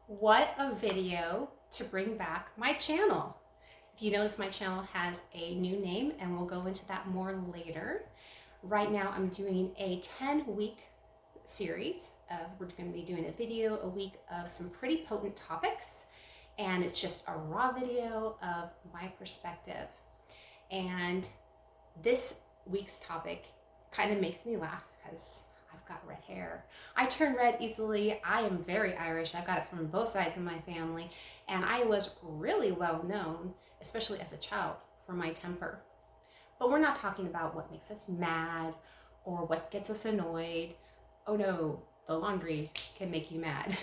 What a video to bring back my channel. If you notice, my channel has a new name and we'll go into that more later. Right now I'm doing a 10-week series. We're going to be doing a video a week of some pretty potent topics, and it's just a raw video of my perspective. And this week's topic kind of makes me laugh because I've got red hair. I turn red easily. I am very Irish. I've got it from both sides of my family. And I was really well known, especially as a child, for my temper. But we're not talking about what makes us mad or what gets us annoyed. Oh no, the laundry can make you mad.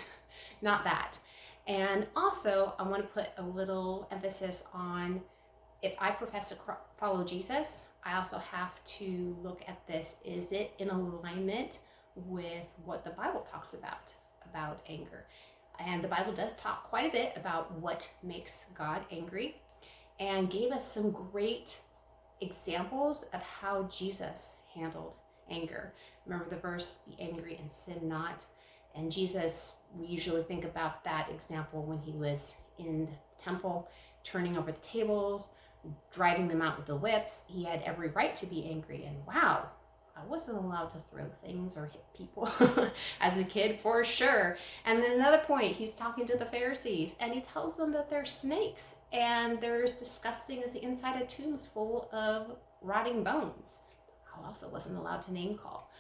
Not that. And also, I want to put a little emphasis on, if I profess to follow Jesus, I also have to look at this. Is it in alignment with what the Bible talks about anger? And the Bible does talk quite a bit about what makes God angry, and gave us some great examples of how Jesus handled anger. Remember the verse, be angry and sin not. And Jesus, we usually think about that example when he was in the temple, turning over the tables, driving them out with the whips. He had every right to be angry. And wow, I wasn't allowed to throw things or hit people as a kid, for sure. And then another point, he's talking to the Pharisees and he tells them that they're snakes and they're as disgusting as the inside of tombs full of rotting bones. I also wasn't allowed to name call,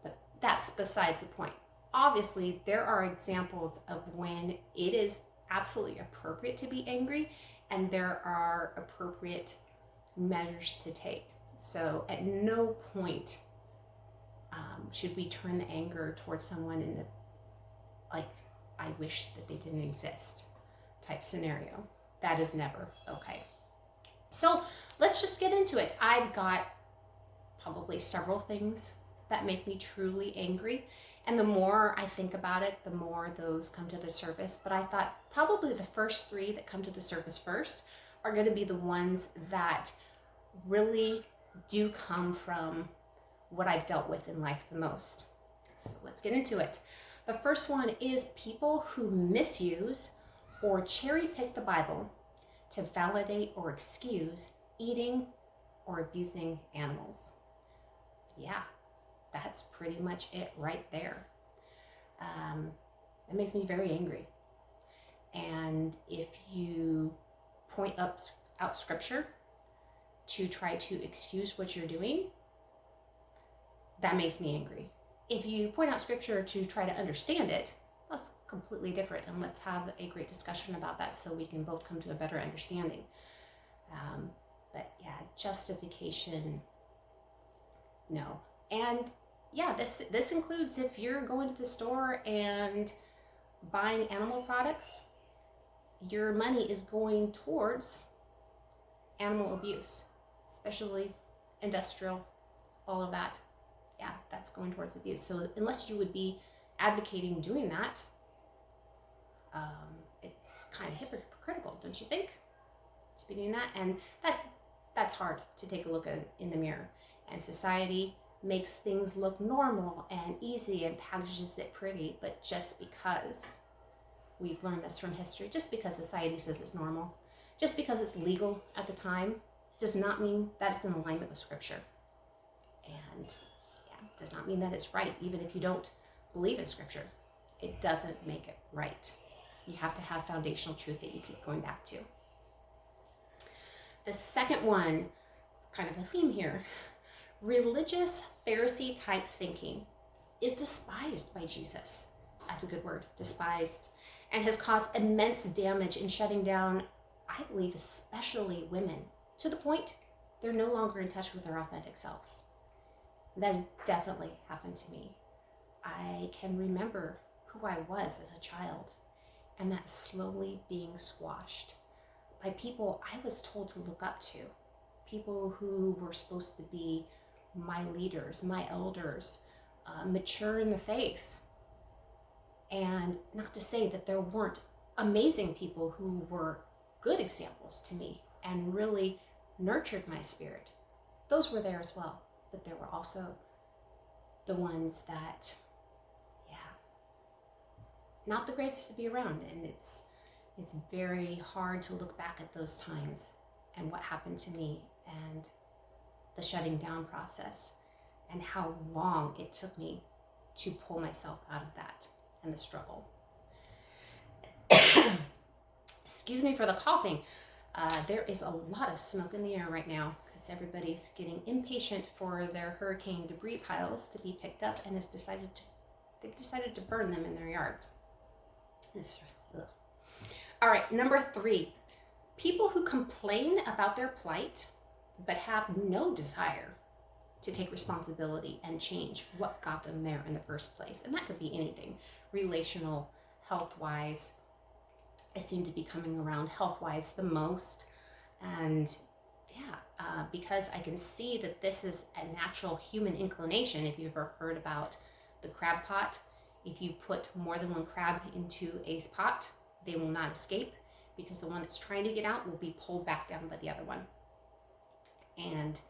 but that's besides the point. Obviously, there are examples of when it is absolutely appropriate to be angry, and there are appropriate measures to take. So at no point should we turn the anger towards someone in a, like, I wish that they didn't exist type scenario. That is never okay. So let's just get into it. I've got probably several things that make me truly angry. And the more I think about it, the more those come to the surface. But I thought probably the first three that come to the surface first are going to be the ones that really do come from what I've dealt with in life the most. So let's get into it. The first one is people who misuse or cherry pick the Bible to validate or excuse eating or abusing animals. Yeah, that's pretty much it right there. It makes me very angry. And if you point out scripture to try to excuse what you're doing, that makes me angry. If you point out scripture to try to understand it, that's completely different. And let's have a great discussion about that so we can both come to a better understanding. But yeah, justification, no. And yeah, this includes if you're going to the store and buying animal products, your money is going towards animal abuse, especially industrial, all of that. Yeah, that's going towards abuse. So unless you would be advocating doing that, it's kind of hypocritical, don't you think? To be doing that, and that's hard to take a look at in the mirror. And society makes things look normal and easy and packages it pretty, but just because we've learned this from history, just because society says it's normal, just because it's legal at the time, does not mean that it's in alignment with scripture. And yeah, does not mean that it's right, even if you don't believe in scripture. It doesn't make it right. You have to have foundational truth that you keep going back to. The second one, kind of a theme here, religious Pharisee type thinking is despised by Jesus. That's a good word, despised, and has caused immense damage in shutting down, I believe, especially women, to the point they're no longer in touch with their authentic selves. That has definitely happened to me. I can remember who I was as a child, and that slowly being squashed by people I was told to look up to, people who were supposed to be my leaders, my elders, mature in the faith. And not to say that there weren't amazing people who were good examples to me and really nurtured my spirit. Those were there as well, but there were also the ones that, yeah, not the greatest to be around. And it's very hard to look back at those times and what happened to me and the shutting down process and how long it took me to pull myself out of that and the struggle. Excuse me for the coughing. There is a lot of smoke in the air right now because everybody's getting impatient for their hurricane debris piles to be picked up and they've decided to burn them in their yards. All right, number 3, people who complain about their plight but have no desire to take responsibility and change what got them there in the first place. And that could be anything, relational, health-wise. I seem to be coming around health-wise the most. And yeah, because I can see that this is a natural human inclination. If you've ever heard about the crab pot, if you put more than one crab into a pot, they will not escape because the one that's trying to get out will be pulled back down by the other one. And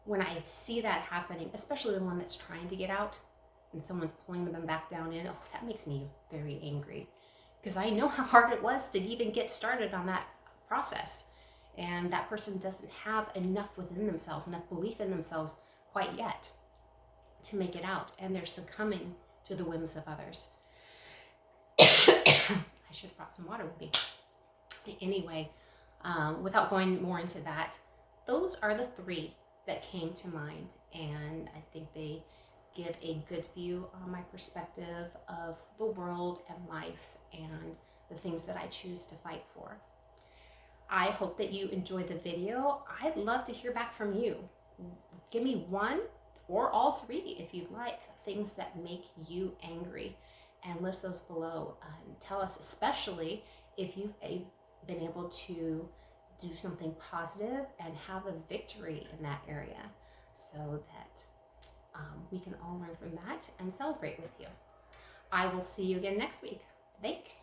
when I see that happening, especially the one that's trying to get out and someone's pulling them back down in, oh, that makes me very angry because I know how hard it was to even get started on that process. And that person doesn't have enough within themselves, enough belief in themselves quite yet to make it out. And they're succumbing to the whims of others. I should have brought some water with me. Anyway, without going more into that, those are the 3 that came to mind. And I think they give a good view on my perspective of the world and life and the things that I choose to fight for. I hope that you enjoyed the video. I'd love to hear back from you. Give me 1 or all 3 if you'd like, things that make you angry, and list those below. Tell us, especially if you've been able to do something positive and have a victory in that area, so that we can all learn from that and celebrate with you. I will see you again next week. Thanks.